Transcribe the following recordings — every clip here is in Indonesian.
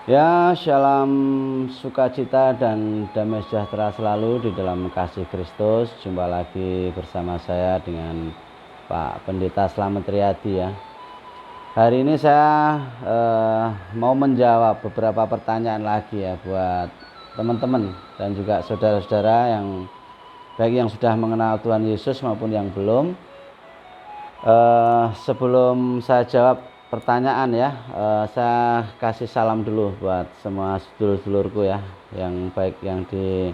Ya, shalom sukacita dan damai sejahtera selalu di dalam kasih Kristus. Jumpa lagi bersama saya dengan Pak Pendeta Slamet Riyadi ya. Hari ini saya mau menjawab beberapa pertanyaan lagi ya buat teman-teman dan juga saudara-saudara yang baik yang sudah mengenal Tuhan Yesus maupun yang belum. Sebelum saya jawab pertanyaan ya, saya kasih salam dulu buat semua sedulur-sedulurku ya, yang baik yang di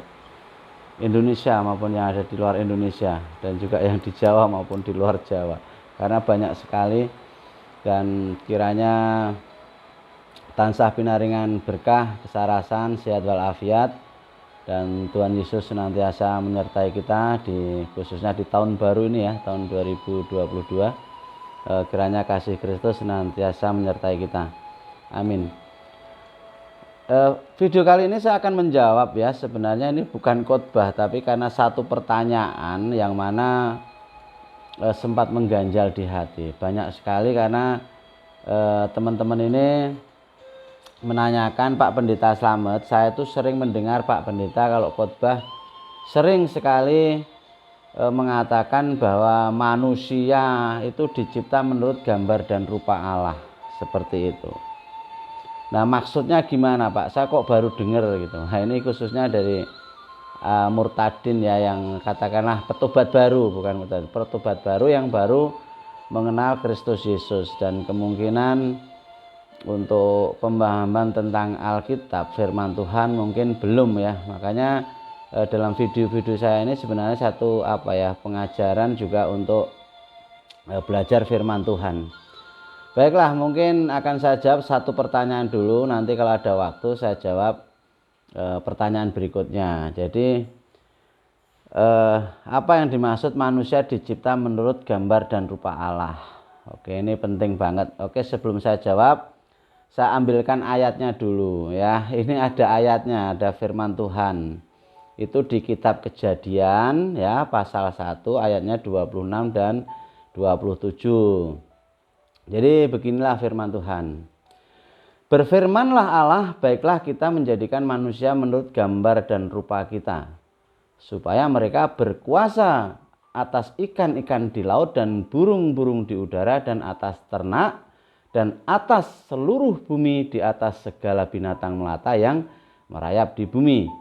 Indonesia maupun yang ada di luar Indonesia, dan juga yang di Jawa maupun di luar Jawa, karena banyak sekali. Dan kiranya tansah pinaringan berkah, kesarasan, sehat walafiat, dan Tuhan Yesus senantiasa menyertai kita khususnya di tahun baru ini ya, tahun 2022. Kiranya kasih Kristus senantiasa menyertai kita. Amin. Video kali ini saya akan menjawab ya, sebenarnya ini bukan khotbah, tapi karena satu pertanyaan yang mana sempat mengganjal di hati. Banyak sekali karena teman-teman ini menanyakan, Pak Pendeta Slamet, saya itu sering mendengar Pak Pendeta kalau khotbah sering sekali mengatakan bahwa manusia itu dicipta menurut gambar dan rupa Allah, seperti itu. Nah, maksudnya gimana Pak? Saya kok baru dengar gitu. Nah, ini khususnya dari murtadin ya, yang katakanlah petobat baru, bukan murtadin, petobat baru yang baru mengenal Kristus Yesus, dan kemungkinan untuk pemahaman tentang Alkitab, firman Tuhan mungkin belum ya. Makanya dalam video-video saya ini sebenarnya satu pengajaran juga untuk belajar firman Tuhan. Baiklah, mungkin akan saya jawab satu pertanyaan dulu, nanti kalau ada waktu saya jawab pertanyaan berikutnya. Jadi apa yang dimaksud manusia dicipta menurut gambar dan rupa Allah? Oke, ini penting banget. Oke, sebelum saya jawab, saya ambilkan ayatnya dulu ya. Ini ada ayatnya, ada firman Tuhan. Itu di kitab Kejadian ya, pasal 1 ayatnya 26 dan 27. Jadi beginilah firman Tuhan. Berfirmanlah Allah, baiklah kita menjadikan manusia menurut gambar dan rupa kita, supaya mereka berkuasa atas ikan-ikan di laut dan burung-burung di udara dan atas ternak dan atas seluruh bumi, di atas segala binatang melata yang merayap di bumi.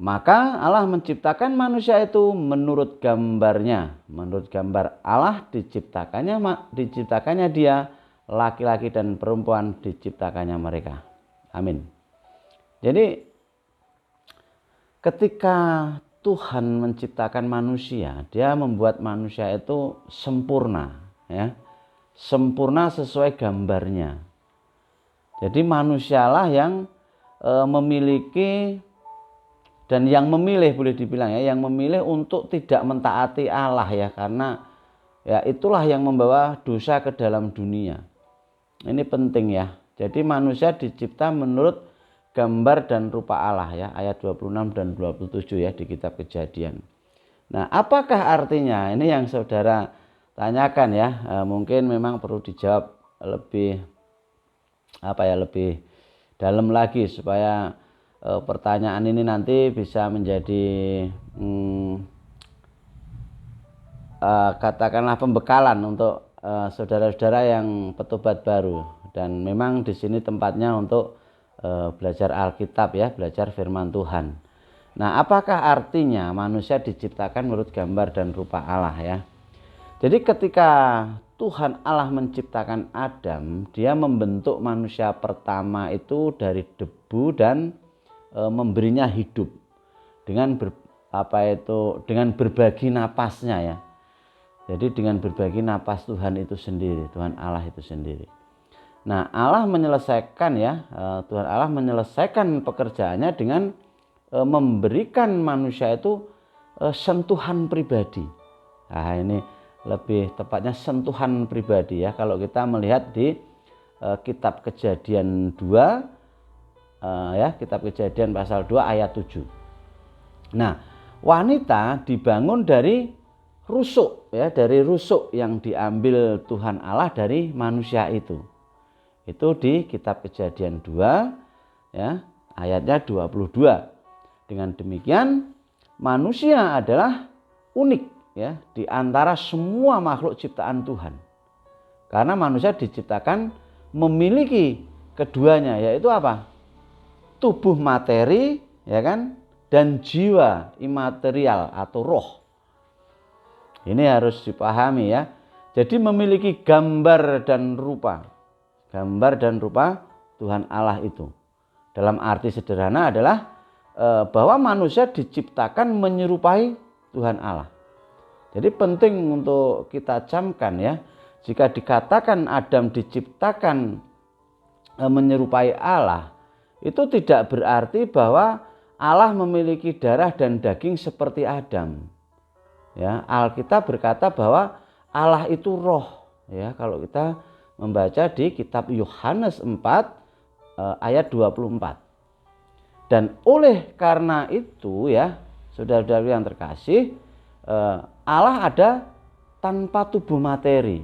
Maka Allah menciptakan manusia itu menurut gambarnya, menurut gambar Allah diciptakannya dia, laki-laki dan perempuan diciptakannya mereka. Amin. Jadi ketika Tuhan menciptakan manusia, dia membuat manusia itu sempurna ya, sempurna sesuai gambarnya. Jadi manusialah yang memiliki dan yang memilih, boleh dibilang ya, yang memilih untuk tidak mentaati Allah ya, karena ya itulah yang membawa dosa ke dalam dunia. Ini penting ya. Jadi manusia dicipta menurut gambar dan rupa Allah ya, ayat 26 dan 27 ya di kitab Kejadian. Nah, apakah artinya? Ini yang saudara tanyakan ya. Mungkin memang perlu dijawab lebih lebih dalam lagi, supaya pertanyaan ini nanti bisa menjadi katakanlah pembekalan untuk saudara-saudara yang petobat baru, dan memang di sini tempatnya untuk belajar Alkitab ya, belajar firman Tuhan. Nah, apakah artinya manusia diciptakan menurut gambar dan rupa Allah ya? Jadi ketika Tuhan Allah menciptakan Adam, dia membentuk manusia pertama itu dari debu dan memberinya hidup dengan dengan berbagi napasnya ya. Jadi dengan berbagi napas Tuhan itu sendiri, Tuhan Allah itu sendiri. Nah, Allah menyelesaikan ya, Tuhan Allah menyelesaikan pekerjaannya dengan memberikan manusia itu sentuhan pribadi. Nah, ini lebih tepatnya sentuhan pribadi ya, kalau kita melihat di kitab Kejadian 2 ya, kitab Kejadian pasal 2 ayat 7. Nah, wanita dibangun dari rusuk ya, dari rusuk yang diambil Tuhan Allah dari manusia itu. Itu di kitab Kejadian 2 ya, ayatnya 22. Dengan demikian manusia adalah unik ya di antara semua makhluk ciptaan Tuhan. Karena manusia diciptakan memiliki keduanya, yaitu apa? Tubuh materi, ya kan, dan jiwa imaterial atau roh. Ini harus dipahami ya. Jadi memiliki gambar dan rupa. Gambar dan rupa Tuhan Allah itu. Dalam arti sederhana adalah bahwa manusia diciptakan menyerupai Tuhan Allah. Jadi penting untuk kita camkan ya. Jika dikatakan Adam diciptakan menyerupai Allah, itu tidak berarti bahwa Allah memiliki darah dan daging seperti Adam. Ya, Alkitab berkata bahwa Allah itu roh. Ya, kalau kita membaca di kitab Yohanes 4 ayat 24. Dan oleh karena itu ya, saudara-saudara yang terkasih, Allah ada tanpa tubuh materi.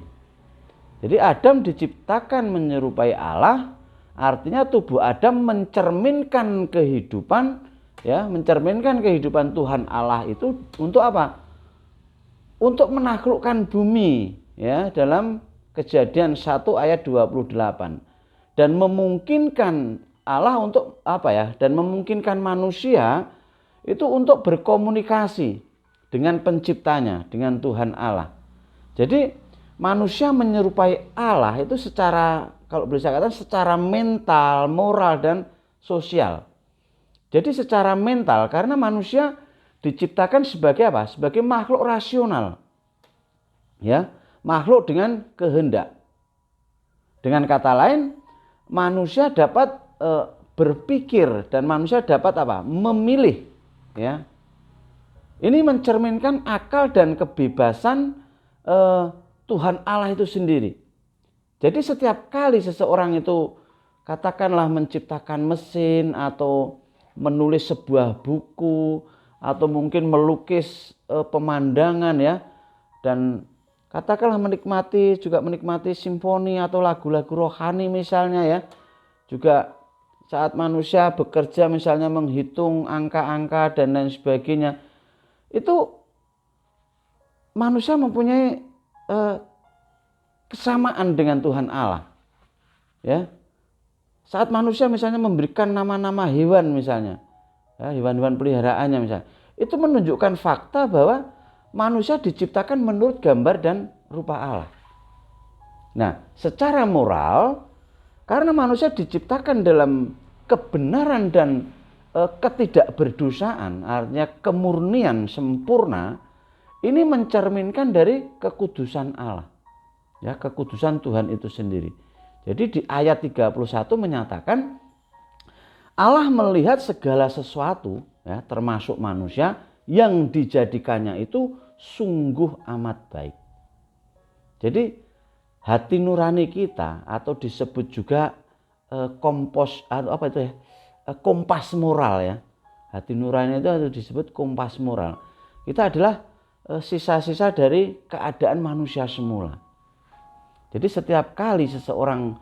Jadi Adam diciptakan menyerupai Allah, artinya tubuh Adam mencerminkan kehidupan ya, mencerminkan kehidupan Tuhan Allah itu untuk apa? Untuk menaklukkan bumi ya, dalam Kejadian 1 ayat 28. Dan memungkinkan Allah untuk apa ya? Dan memungkinkan manusia itu untuk berkomunikasi dengan penciptanya, dengan Tuhan Allah. Jadi manusia menyerupai Allah itu secara, kalau boleh saya katakan, secara mental, moral, dan sosial. Jadi secara mental, karena manusia diciptakan sebagai apa? Sebagai makhluk rasional. Ya, makhluk dengan kehendak. Dengan kata lain, manusia dapat berpikir dan manusia dapat apa? Memilih, ya. Ini mencerminkan akal dan kebebasan Tuhan Allah itu sendiri. Jadi setiap kali seseorang itu katakanlah menciptakan mesin atau menulis sebuah buku atau mungkin melukis pemandangan ya, dan katakanlah menikmati simfoni atau lagu-lagu rohani misalnya ya. Juga saat manusia bekerja misalnya menghitung angka-angka dan lain sebagainya, itu manusia mempunyai kesamaan dengan Tuhan Allah. Ya. Saat manusia misalnya memberikan nama-nama hewan misalnya, ya, hewan-hewan peliharaannya misalnya, itu menunjukkan fakta bahwa manusia diciptakan menurut gambar dan rupa Allah. Nah, secara moral, karena manusia diciptakan dalam kebenaran dan ketidakberdosaan, artinya kemurnian sempurna, ini mencerminkan dari kekudusan Allah. Ya, kekudusan Tuhan itu sendiri. Jadi di ayat 31 menyatakan Allah melihat segala sesuatu ya, termasuk manusia yang dijadikannya itu sungguh amat baik. Jadi hati nurani kita atau disebut juga kompas moral ya. Hati nurani itu disebut kompas moral. Kita adalah sisa-sisa dari keadaan manusia semula. Jadi setiap kali seseorang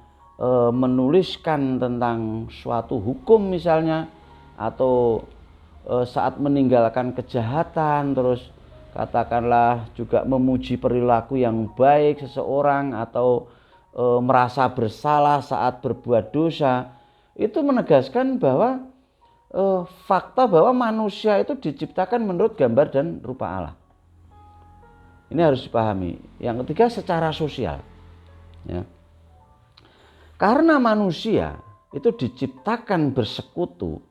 menuliskan tentang suatu hukum misalnya, atau saat meninggalkan kejahatan, terus katakanlah juga memuji perilaku yang baik seseorang, atau merasa bersalah saat berbuat dosa, itu menegaskan bahwa fakta bahwa manusia itu diciptakan menurut gambar dan rupa Allah. Ini harus dipahami. Yang ketiga, secara sosial. Ya. Karena manusia itu diciptakan bersekutu,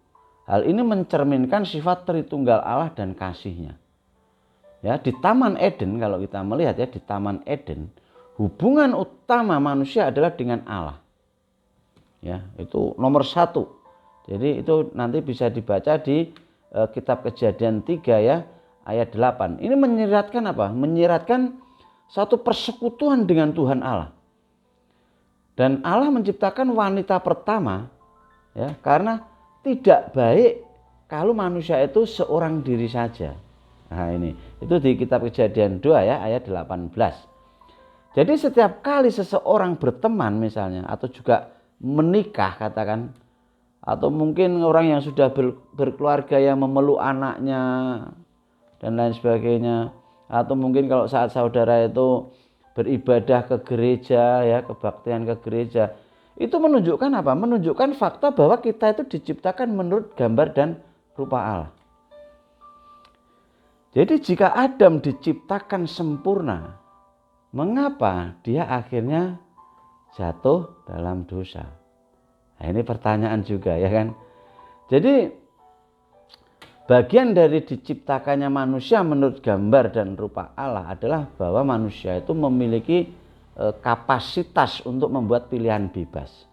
hal ini mencerminkan sifat Tritunggal Allah dan kasih-Nya. Ya, di Taman Eden, kalau kita melihat ya, di Taman Eden, hubungan utama manusia adalah dengan Allah. Ya, itu nomor satu. Jadi itu nanti bisa dibaca di kitab Kejadian 3 ya, ayat 8. Ini menyiratkan apa? Menyiratkan satu persekutuan dengan Tuhan Allah. Dan Allah menciptakan wanita pertama ya, karena tidak baik kalau manusia itu seorang diri saja. Nah ini, itu di kitab Kejadian 2 ya, ayat 18. Jadi setiap kali seseorang berteman misalnya, atau juga menikah katakan, atau mungkin orang yang sudah berkeluarga yang memeluk anaknya dan lain sebagainya, atau mungkin kalau saat saudara itu beribadah ke gereja ya, kebaktian ke gereja, itu menunjukkan apa? Menunjukkan fakta bahwa kita itu diciptakan menurut gambar dan rupa Allah. Jadi jika Adam diciptakan sempurna, mengapa dia akhirnya jatuh dalam dosa? Nah, ini pertanyaan juga ya kan. Jadi bagian dari diciptakannya manusia menurut gambar dan rupa Allah adalah bahwa manusia itu memiliki kapasitas untuk membuat pilihan bebas,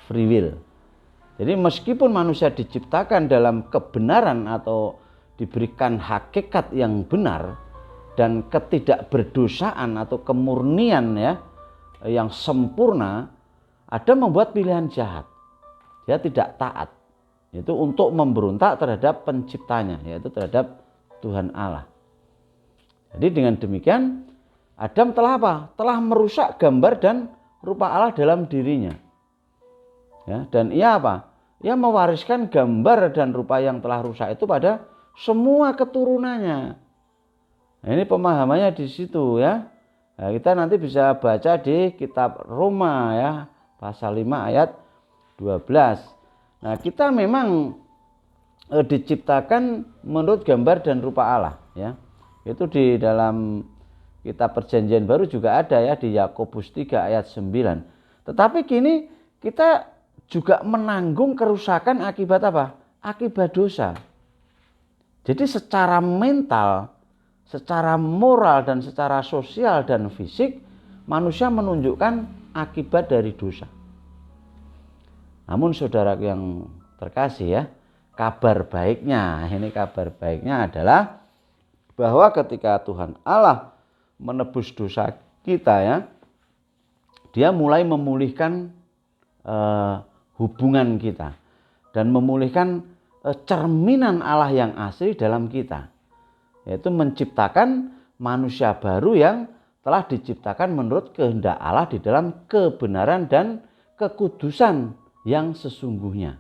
free will. Jadi meskipun manusia diciptakan dalam kebenaran atau diberikan hakikat yang benar dan ketidakberdosaan atau kemurnian ya yang sempurna, Adam membuat pilihan jahat. Dia tidak taat, yaitu untuk memberontak terhadap penciptanya, yaitu terhadap Tuhan Allah. Jadi dengan demikian Adam telah apa? Telah merusak gambar dan rupa Allah dalam dirinya. Ya, dan ia apa? Ia mewariskan gambar dan rupa yang telah rusak itu pada semua keturunannya. Nah, ini pemahamannya di situ ya. Nah, kita nanti bisa baca di kitab Roma ya, pasal 5 ayat 12. Nah, kita memang diciptakan menurut gambar dan rupa Allah ya. Itu di dalam kitab Perjanjian Baru juga ada ya, di Yakobus 3 ayat 9. Tetapi kini kita juga menanggung kerusakan akibat apa? Akibat dosa. Jadi secara mental, secara moral dan secara sosial dan fisik, manusia menunjukkan akibat dari dosa. Namun saudara yang terkasih ya, kabar baiknya, ini kabar baiknya adalah bahwa ketika Tuhan Allah menebus dosa kita ya, dia mulai memulihkan hubungan kita dan memulihkan cerminan Allah yang asli dalam kita, yaitu menciptakan manusia baru yang telah diciptakan menurut kehendak Allah di dalam kebenaran dan kekudusan yang sesungguhnya.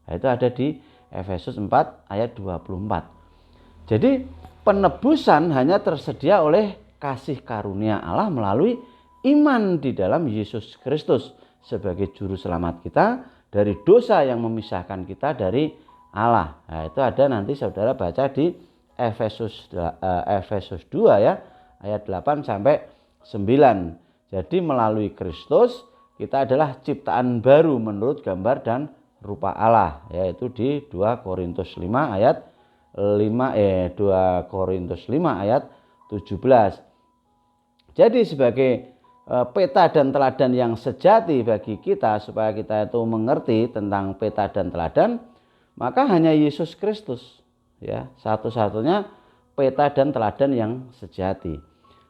Nah, itu ada di Efesus 4 ayat 24. Jadi penebusan hanya tersedia oleh kasih karunia Allah melalui iman di dalam Yesus Kristus sebagai juru selamat kita dari dosa yang memisahkan kita dari Allah. Nah, itu ada nanti saudara baca di Efesus 2 ya, ayat 8 sampai 9. Jadi melalui Kristus kita adalah ciptaan baru menurut gambar dan rupa Allah, yaitu di 2 Korintus 5 ayat 2 Korintus 5 ayat 17. Jadi sebagai peta dan teladan yang sejati bagi kita, supaya kita itu mengerti tentang peta dan teladan, maka hanya Yesus Kristus ya, satu-satunya peta dan teladan yang sejati.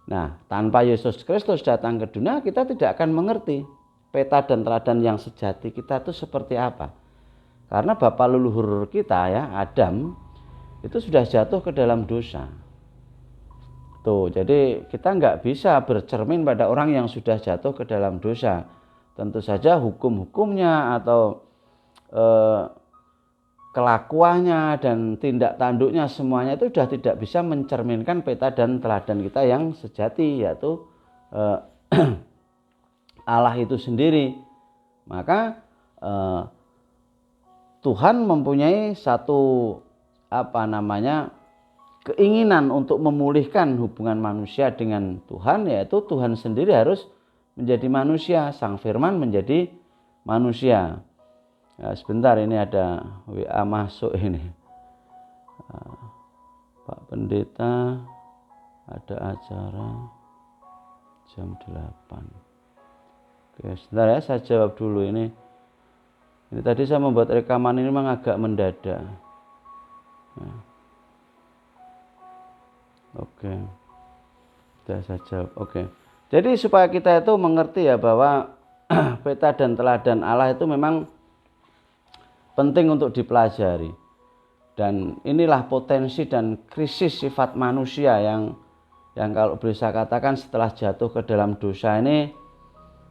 Nah, tanpa Yesus Kristus datang ke dunia, kita tidak akan mengerti peta dan teladan yang sejati kita itu seperti apa. Karena bapak leluhur kita ya, Adam, itu sudah jatuh ke dalam dosa. Tuh, jadi kita nggak bisa bercermin pada orang yang sudah jatuh ke dalam dosa. Tentu saja hukum-hukumnya atau kelakuannya dan tindak tanduknya semuanya itu sudah tidak bisa mencerminkan peta dan teladan kita yang sejati, yaitu Allah itu sendiri. Maka Tuhan mempunyai satu keinginan untuk memulihkan hubungan manusia dengan Tuhan, yaitu Tuhan sendiri harus menjadi manusia, Sang Firman menjadi manusia. Nah, sebentar, ini ada WA masuk ini. Pak Pendeta ada acara jam 8. Oke, sebentar ya, saya jawab dulu ini. Ini tadi saya membuat rekaman ini memang agak mendadak. Nah. Oke. Sudah saya jawab. Oke. Jadi supaya kita itu mengerti ya bahwa peta dan teladan Allah itu memang penting untuk dipelajari. Dan inilah potensi dan krisis sifat manusia yang kalau boleh saya katakan setelah jatuh ke dalam dosa ini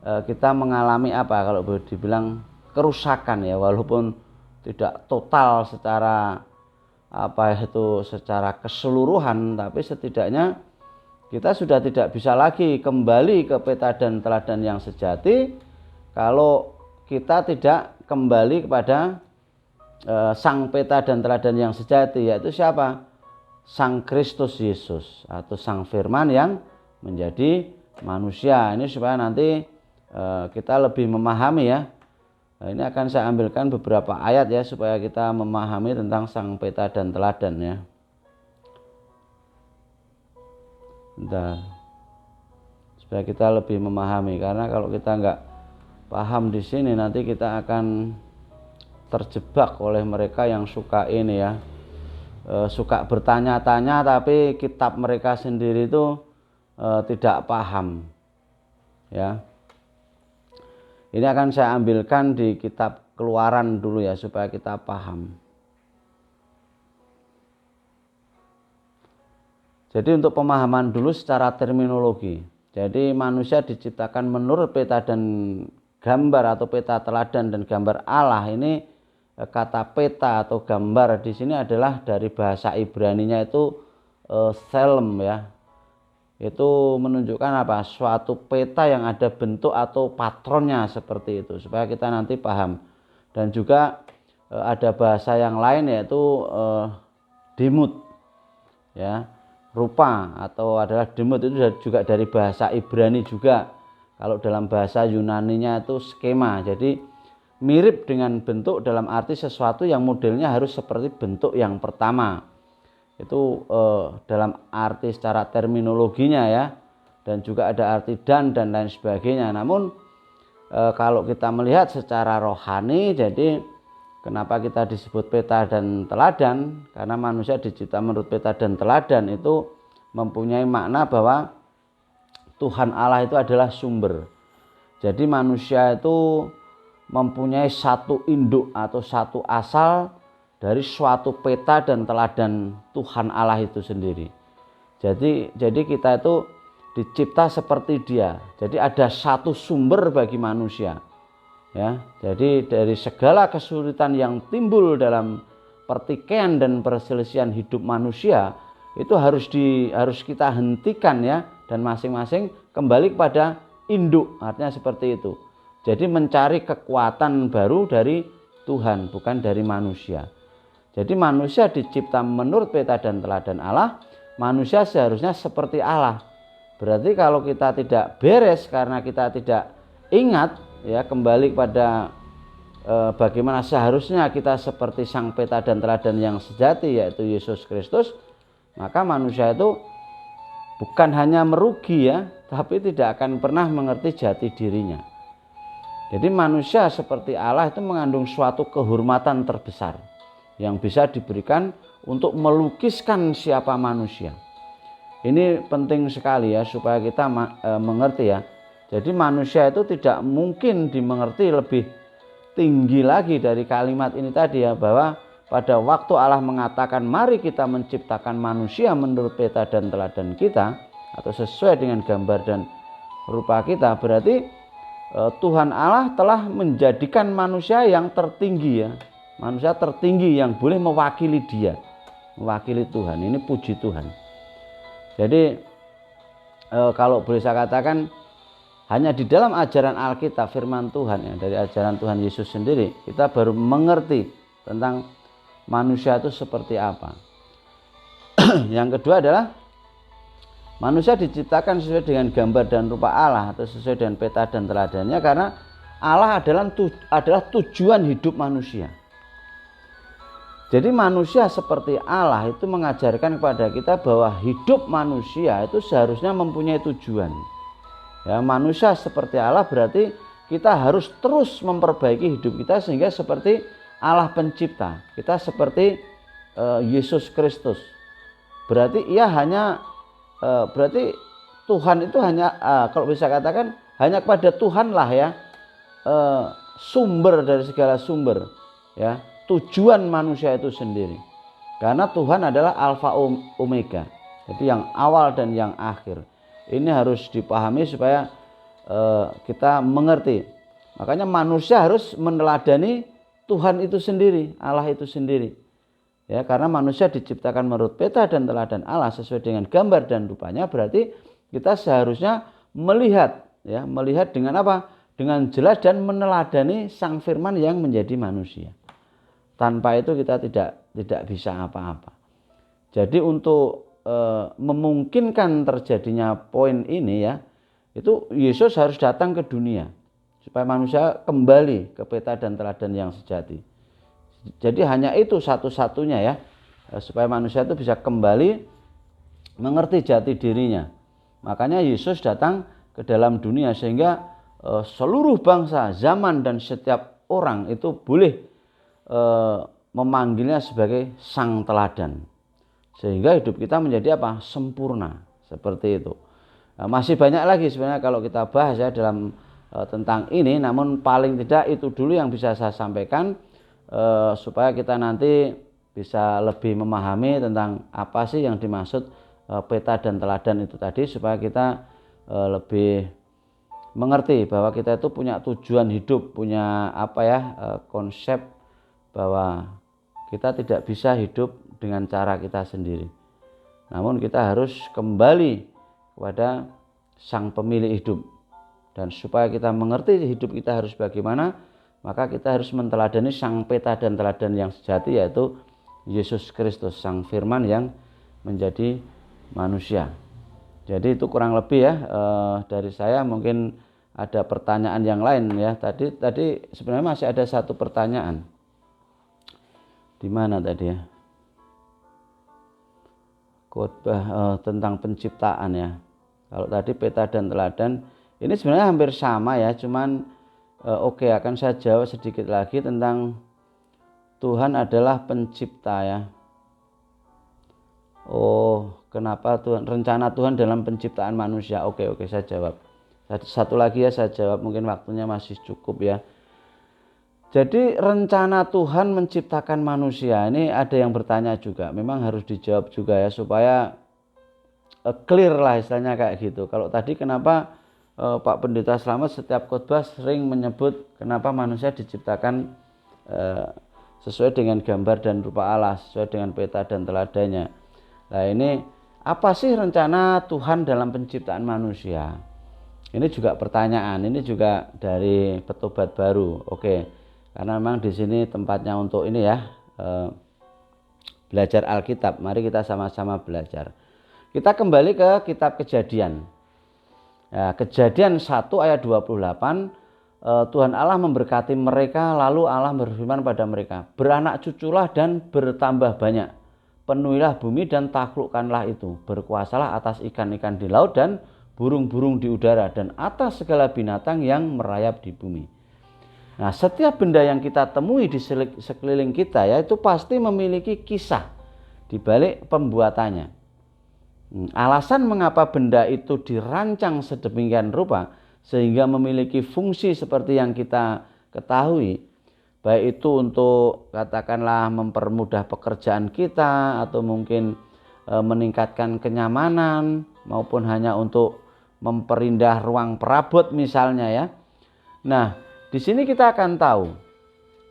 kita mengalami apa, kalau boleh dibilang kerusakan ya, walaupun tidak total secara secara keseluruhan, tapi setidaknya kita sudah tidak bisa lagi kembali ke peta dan teladan yang sejati kalau kita tidak kembali kepada sang peta dan teladan yang sejati, yaitu siapa? Sang Kristus Yesus atau Sang Firman yang menjadi manusia. Ini supaya nanti kita lebih memahami ya. Nah, ini akan saya ambilkan beberapa ayat ya supaya kita memahami tentang sang peta dan teladan ya. Bentar. Supaya kita lebih memahami, karena kalau kita nggak paham di sini nanti kita akan terjebak oleh mereka yang suka ini ya, suka bertanya-tanya tapi kitab mereka sendiri itu tidak paham ya. Ini akan saya ambilkan di kitab Keluaran dulu ya supaya kita paham. Jadi untuk pemahaman dulu secara terminologi. Jadi manusia diciptakan menurut peta dan gambar atau peta teladan dan gambar Allah. Ini kata peta atau gambar di sini adalah dari bahasa Ibraninya itu selem ya. Itu menunjukkan apa? Suatu peta yang ada bentuk atau patronnya seperti itu, supaya kita nanti paham. Dan juga ada bahasa yang lain yaitu dimut ya, rupa, atau adalah dimut itu juga dari bahasa Ibrani juga. Kalau dalam bahasa Yunaninya itu skema, jadi mirip dengan bentuk dalam arti sesuatu yang modelnya harus seperti bentuk yang pertama. Itu dalam arti secara terminologinya ya, dan juga ada arti dan lain sebagainya. Namun kalau kita melihat secara rohani, jadi kenapa kita disebut peta dan teladan? Karena manusia dicipta menurut peta dan teladan itu mempunyai makna bahwa Tuhan Allah itu adalah sumber. Jadi manusia itu mempunyai satu induk atau satu asal dari suatu peta dan teladan Tuhan Allah itu sendiri. Jadi kita itu dicipta seperti Dia. Jadi ada satu sumber bagi manusia. Ya, jadi dari segala kesulitan yang timbul dalam pertikaian dan perselisihan hidup manusia itu harus kita hentikan ya, dan masing-masing kembali kepada induk, artinya seperti itu. Jadi mencari kekuatan baru dari Tuhan, bukan dari manusia. Jadi manusia dicipta menurut peta dan teladan Allah, manusia seharusnya seperti Allah. Berarti kalau kita tidak beres karena kita tidak ingat ya kembali kepada bagaimana seharusnya kita seperti sang peta dan teladan yang sejati, yaitu Yesus Kristus, maka manusia itu bukan hanya merugi ya, tapi tidak akan pernah mengerti jati dirinya. Jadi manusia seperti Allah itu mengandung suatu kehormatan terbesar yang bisa diberikan untuk melukiskan siapa manusia. Ini penting sekali ya supaya kita mengerti ya. Jadi manusia itu tidak mungkin dimengerti lebih tinggi lagi dari kalimat ini tadi ya, bahwa pada waktu Allah mengatakan mari kita menciptakan manusia menurut peta dan teladan kita atau sesuai dengan gambar dan rupa kita, berarti Tuhan Allah telah menjadikan manusia yang tertinggi ya. Manusia tertinggi yang boleh mewakili Dia, mewakili Tuhan. Ini puji Tuhan. Jadi kalau boleh saya katakan, hanya di dalam ajaran Alkitab, firman Tuhan ya, dari ajaran Tuhan Yesus sendiri, kita baru mengerti tentang manusia itu seperti apa. Yang kedua adalah manusia diciptakan sesuai dengan gambar dan rupa Allah atau sesuai dengan peta dan teladannya, karena Allah adalah tujuan hidup manusia. Jadi manusia seperti Allah itu mengajarkan kepada kita bahwa hidup manusia itu seharusnya mempunyai tujuan. Ya, manusia seperti Allah berarti kita harus terus memperbaiki hidup kita sehingga seperti Allah pencipta. Kita seperti Yesus Kristus. Berarti berarti Tuhan itu hanya kalau bisa katakan hanya kepada Tuhanlah ya sumber dari segala sumber ya. Tujuan manusia itu sendiri, karena Tuhan adalah Alfa Omega, jadi yang awal dan yang akhir. Ini harus dipahami supaya kita mengerti. Makanya manusia harus meneladani Tuhan itu sendiri, Allah itu sendiri. Ya, karena manusia diciptakan menurut peta dan teladan Allah sesuai dengan gambar dan rupanya, berarti kita seharusnya melihat dengan apa? Dengan jelas dan meneladani Sang Firman yang menjadi manusia. Tanpa itu kita tidak bisa apa-apa. Jadi untuk memungkinkan terjadinya poin ini ya, itu Yesus harus datang ke dunia supaya manusia kembali ke peta dan teladan yang sejati. Jadi hanya itu satu-satunya ya, supaya manusia itu bisa kembali mengerti jati dirinya. Makanya Yesus datang ke dalam dunia sehingga seluruh bangsa, zaman dan setiap orang itu boleh memanggilnya sebagai sang teladan. Sehingga hidup kita menjadi apa? Sempurna, seperti itu. Nah, masih banyak lagi sebenarnya kalau kita bahas ya dalam tentang ini, namun paling tidak itu dulu yang bisa saya sampaikan supaya kita nanti bisa lebih memahami tentang apa sih yang dimaksud peta dan teladan itu tadi, supaya kita lebih mengerti bahwa kita itu punya tujuan hidup, punya konsep bahwa kita tidak bisa hidup dengan cara kita sendiri, namun kita harus kembali kepada Sang Pemilik hidup. Dan supaya kita mengerti hidup kita harus bagaimana, maka kita harus menteladani sang peta dan teladan yang sejati, yaitu Yesus Kristus, Sang Firman yang menjadi manusia. Jadi itu kurang lebih ya dari saya. Mungkin ada pertanyaan yang lain ya. Tadi sebenarnya masih ada satu pertanyaan. Di mana tadi ya? Khotbah tentang penciptaan ya. Kalau tadi peta dan teladan, ini sebenarnya hampir sama ya, cuman oke, akan saya jawab sedikit lagi tentang Tuhan adalah pencipta ya. Oh, kenapa Tuhan, rencana Tuhan dalam penciptaan manusia? Oke, saya jawab. Satu lagi ya saya jawab, mungkin waktunya masih cukup ya. Jadi rencana Tuhan menciptakan manusia, ini ada yang bertanya juga, memang harus dijawab juga ya, supaya clear lah istilahnya kayak gitu. Kalau tadi kenapa Pak Pendeta Slamet setiap khotbah sering menyebut kenapa manusia diciptakan sesuai dengan gambar dan rupa Allah, sesuai dengan peta dan teladannya. Nah ini apa sih rencana Tuhan dalam penciptaan manusia? Ini juga pertanyaan, ini juga dari Petobat Baru. Oke, karena memang di sini tempatnya untuk ini ya, belajar Alkitab. Mari kita sama-sama belajar. Kita kembali ke kitab Kejadian. Ya, Kejadian 1 ayat 28, Tuhan Allah memberkati mereka, lalu Allah berfirman pada mereka, beranak cuculah dan bertambah banyak, penuhilah bumi dan taklukkanlah itu, berkuasalah atas ikan-ikan di laut dan burung-burung di udara dan atas segala binatang yang merayap di bumi. Nah, setiap benda yang kita temui di sekeliling kita ya, itu pasti memiliki kisah di balik pembuatannya. Alasan mengapa benda itu dirancang sedemikian rupa sehingga memiliki fungsi seperti yang kita ketahui, baik itu untuk katakanlah mempermudah pekerjaan kita, atau mungkin meningkatkan kenyamanan, maupun hanya untuk memperindah ruang perabot misalnya ya. Nah, di sini kita akan tahu,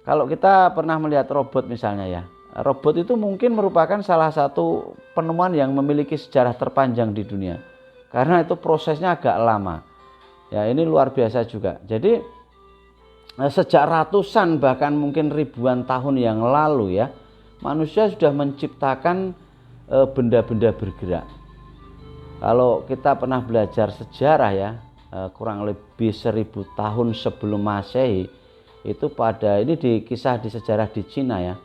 kalau kita pernah melihat robot misalnya ya, robot itu mungkin merupakan salah satu penemuan yang memiliki sejarah terpanjang di dunia, karena itu prosesnya agak lama ya. Ini luar biasa juga. Jadi sejak ratusan bahkan mungkin ribuan tahun yang lalu ya, manusia sudah menciptakan benda-benda bergerak. Kalau kita pernah belajar sejarah ya, kurang lebih 1000 tahun sebelum Masehi, itu pada ini kisah di sejarah di Cina ya,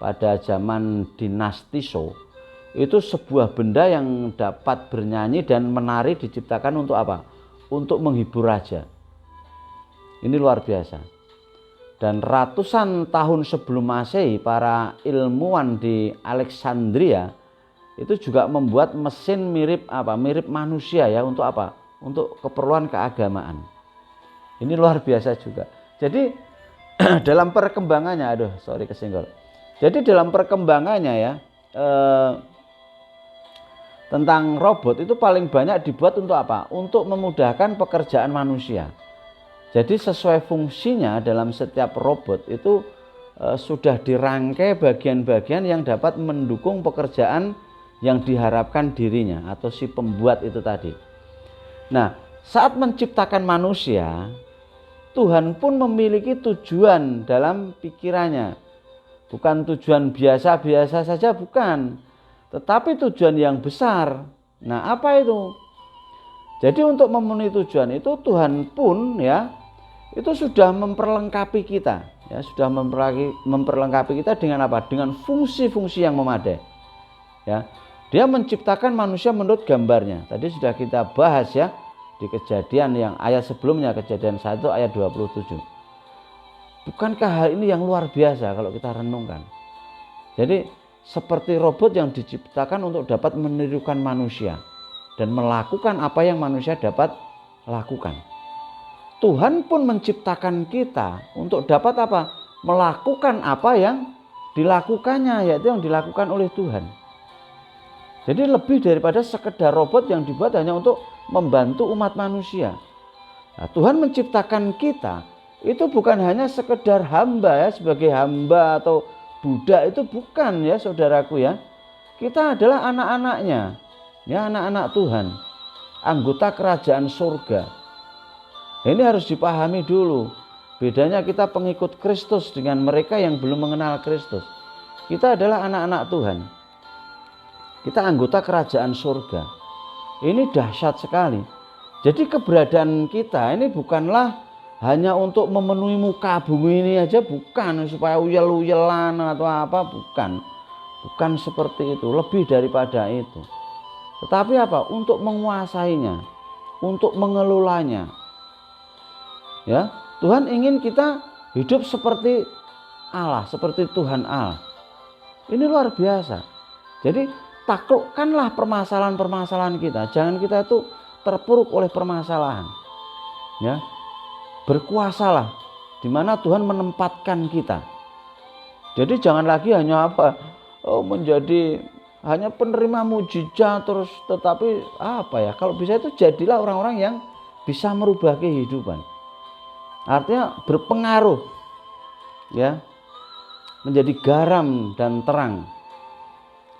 pada zaman dinasti Shou, itu sebuah benda yang dapat bernyanyi dan menari diciptakan untuk apa? Untuk menghibur raja. Ini luar biasa. Dan ratusan tahun sebelum Masehi, para ilmuwan di Alexandria itu juga membuat mesin mirip manusia ya, untuk apa? Untuk keperluan keagamaan. Ini luar biasa juga. Jadi dalam perkembangannya, kesenggol. Jadi dalam perkembangannya ya, tentang robot itu paling banyak dibuat untuk apa? Untuk memudahkan pekerjaan manusia. Jadi sesuai fungsinya dalam setiap robot itu sudah dirangkai bagian-bagian yang dapat mendukung pekerjaan yang diharapkan dirinya atau si pembuat itu tadi. Nah, saat menciptakan manusia, Tuhan pun memiliki tujuan dalam pikirannya. Bukan tujuan biasa-biasa saja, bukan. Tetapi tujuan yang besar. Nah, apa itu? Jadi untuk memenuhi tujuan itu Tuhan pun ya itu sudah memperlengkapi kita, ya sudah memperlengkapi kita dengan apa? Dengan fungsi-fungsi yang memadai. Ya, Dia menciptakan manusia menurut gambarnya. Tadi sudah kita bahas ya di Kejadian yang ayat sebelumnya, Kejadian 1 ayat 27. Bukankah hal ini yang luar biasa kalau kita renungkan? Jadi seperti robot yang diciptakan untuk dapat menirukan manusia dan melakukan apa yang manusia dapat lakukan. Tuhan pun menciptakan kita untuk dapat apa? Melakukan apa yang dilakukannya, yaitu yang dilakukan oleh Tuhan. Jadi lebih daripada sekedar robot yang dibuat hanya untuk membantu umat manusia. Nah, Tuhan menciptakan kita itu bukan hanya sekedar hamba ya, sebagai hamba atau budak, itu bukan ya saudaraku ya. Kita adalah anak-anaknya. Ya, anak-anak Tuhan, anggota kerajaan surga. Ini harus dipahami dulu. Bedanya kita pengikut Kristus dengan mereka yang belum mengenal Kristus. Kita adalah anak-anak Tuhan. Kita anggota kerajaan surga. Ini dahsyat sekali. Jadi keberadaan kita ini bukanlah hanya untuk memenuhi muka bumi ini aja, bukan supaya uyel-uyelan atau apa, bukan. Bukan seperti itu, lebih daripada itu. Tetapi apa? Untuk menguasainya, untuk mengelolanya. Ya, Tuhan ingin kita hidup seperti Allah, seperti Tuhan Allah. Ini luar biasa. Jadi taklukkanlah permasalahan-permasalahan kita. Jangan kita itu terpuruk oleh permasalahan. Ya, berkuasalah di mana Tuhan menempatkan kita. Jadi jangan lagi hanya apa? Menjadi hanya penerima mujizat terus, tetapi apa ya, kalau bisa itu jadilah orang-orang yang bisa merubah kehidupan, artinya berpengaruh ya, menjadi garam dan terang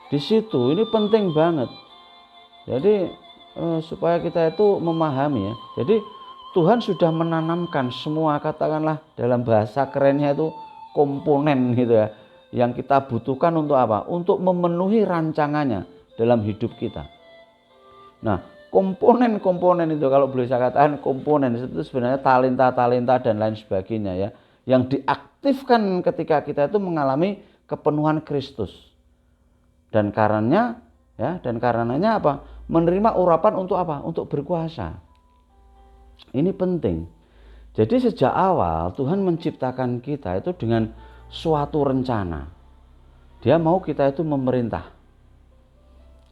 di situ. Ini penting banget. Jadi supaya kita itu memahami ya, jadi Tuhan sudah menanamkan semua, katakanlah dalam bahasa kerennya itu komponen gitu ya, yang kita butuhkan untuk apa? Untuk memenuhi rancangannya dalam hidup kita. Nah, komponen-komponen itu, kalau boleh saya katakan komponen itu sebenarnya talenta-talenta dan lain sebagainya ya, yang diaktifkan ketika kita itu mengalami kepenuhan Kristus. Dan karenanya apa? Menerima urapan untuk apa? Untuk berkuasa. Ini penting. Jadi sejak awal Tuhan menciptakan kita itu dengan suatu rencana. Dia mau kita itu memerintah.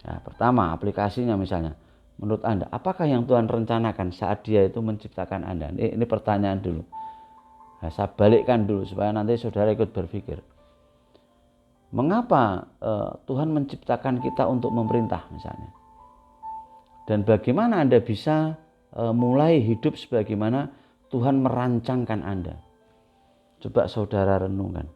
Ya, pertama aplikasinya misalnya, menurut Anda, apakah yang Tuhan rencanakan saat Dia itu menciptakan Anda? Ini pertanyaan dulu. Nah, saya balikkan dulu supaya nanti saudara ikut berpikir. Mengapa Tuhan menciptakan kita untuk memerintah misalnya? Dan bagaimana Anda bisa mulai hidup sebagaimana Tuhan merancangkan Anda? Coba saudara renungkan.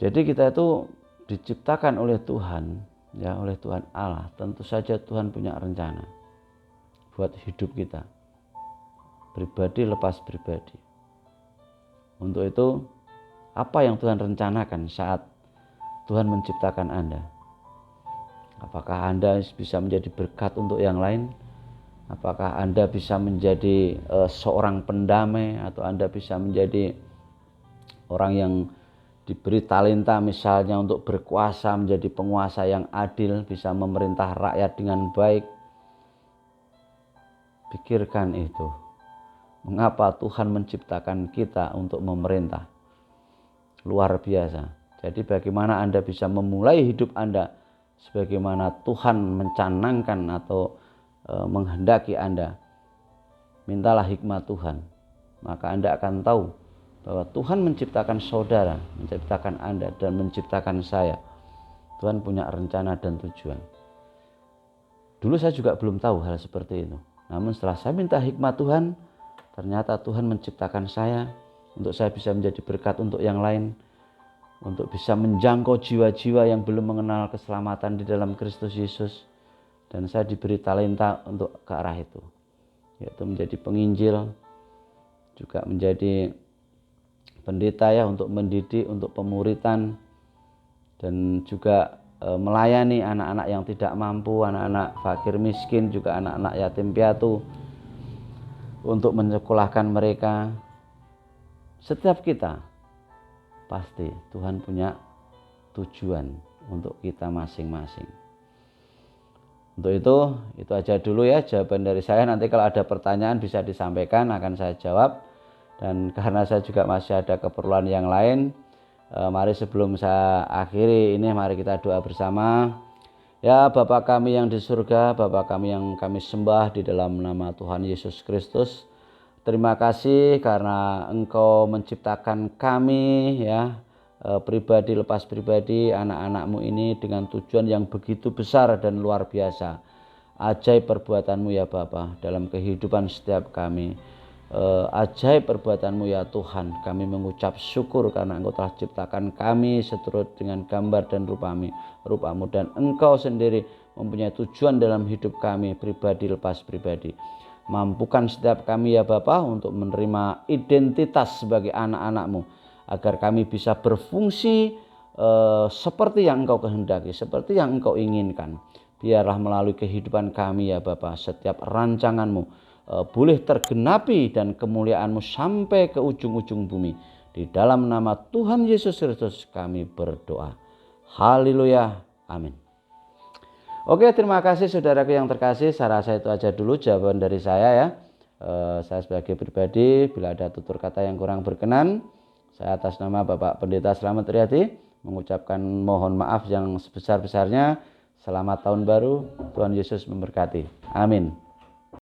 Jadi kita itu diciptakan oleh Tuhan, ya, oleh Tuhan Allah. Tentu saja Tuhan punya rencana buat hidup kita, pribadi lepas pribadi. Untuk itu, apa yang Tuhan rencanakan saat Tuhan menciptakan Anda? Apakah Anda bisa menjadi berkat untuk yang lain? Apakah Anda bisa menjadi seorang pendamai, atau Anda bisa menjadi orang yang diberi talenta misalnya untuk berkuasa, menjadi penguasa yang adil, bisa memerintah rakyat dengan baik? Pikirkan itu. Mengapa Tuhan menciptakan kita untuk memerintah? Luar biasa. Jadi bagaimana Anda bisa memulai hidup Anda sebagaimana Tuhan mencanangkan atau menghendaki Anda? Mintalah hikmat Tuhan, maka Anda akan tahu bahwa Tuhan menciptakan saudara, menciptakan Anda, dan menciptakan saya. Tuhan punya rencana dan tujuan. Dulu saya juga belum tahu hal seperti itu. Namun setelah saya minta hikmat Tuhan, ternyata Tuhan menciptakan saya untuk saya bisa menjadi berkat untuk yang lain, untuk bisa menjangkau jiwa-jiwa yang belum mengenal keselamatan di dalam Kristus Yesus. Dan saya diberi talenta untuk ke arah itu, yaitu menjadi penginjil, juga menjadi pendeta ya, untuk mendidik, untuk pemuritan, dan juga melayani anak-anak yang tidak mampu, anak-anak fakir miskin, juga anak-anak yatim piatu, untuk menyekolahkan mereka. Setiap kita pasti Tuhan punya tujuan untuk kita masing-masing. Untuk itu aja dulu ya jawaban dari saya. Nanti kalau ada pertanyaan bisa disampaikan, akan saya jawab. Dan karena saya juga masih ada keperluan yang lain, mari sebelum saya akhiri ini, mari kita doa bersama. Ya Bapa kami yang di surga, Bapa kami yang kami sembah di dalam nama Tuhan Yesus Kristus, terima kasih karena Engkau menciptakan kami ya, pribadi lepas pribadi, anak-anak-Mu ini dengan tujuan yang begitu besar dan luar biasa. Ajaib perbuatan-Mu ya Bapa dalam kehidupan setiap kami. Ajaib perbuatan-Mu ya Tuhan. Kami mengucap syukur karena Engkau telah ciptakan kami seturut dengan gambar dan rupa-Mu, dan Engkau sendiri mempunyai tujuan dalam hidup kami pribadi lepas pribadi. Mampukan setiap kami ya Bapa untuk menerima identitas sebagai anak-anak-Mu, agar kami bisa berfungsi seperti yang Engkau kehendaki, seperti yang Engkau inginkan. Biarlah melalui kehidupan kami ya Bapa, setiap rancangan-Mu boleh tergenapi dan kemuliaan-Mu sampai ke ujung-ujung bumi. Di dalam nama Tuhan Yesus Kristus kami berdoa. Haleluya. Amin. Oke, terima kasih saudaraku yang terkasih. Saya rasa itu aja dulu jawaban dari saya ya. Saya sebagai pribadi, bila ada tutur kata yang kurang berkenan, saya atas nama Bapak Pendeta Slamet Riyadi mengucapkan mohon maaf yang sebesar-besarnya. Selamat tahun baru, Tuhan Yesus memberkati. Amin.